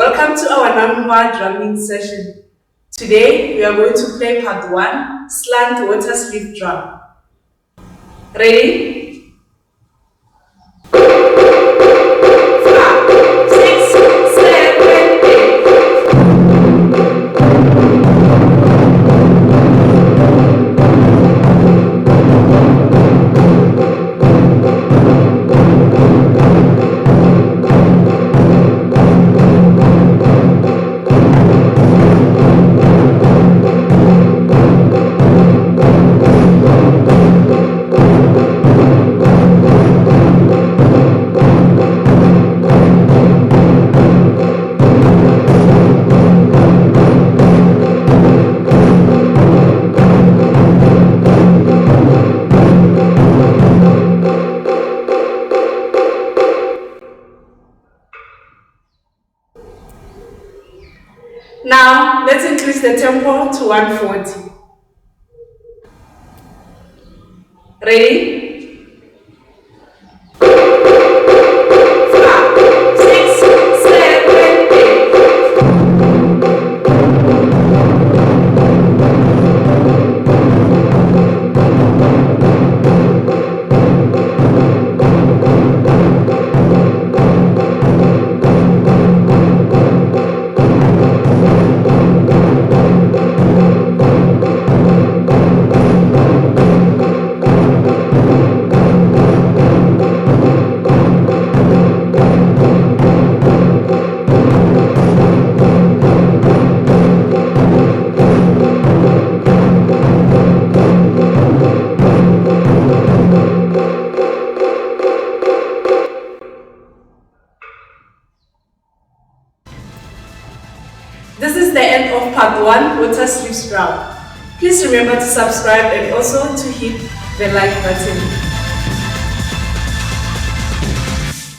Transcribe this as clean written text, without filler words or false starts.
Welcome to our number drumming session. Today we are going to play part 1, slant water sleeve drum. Ready? 5, 6, 7, 8. Now, let's increase the tempo to 140. Ready? 5, 6, 7, 8. This is the end of part 1, water sleeve drum. Please remember to subscribe and also to hit the like button.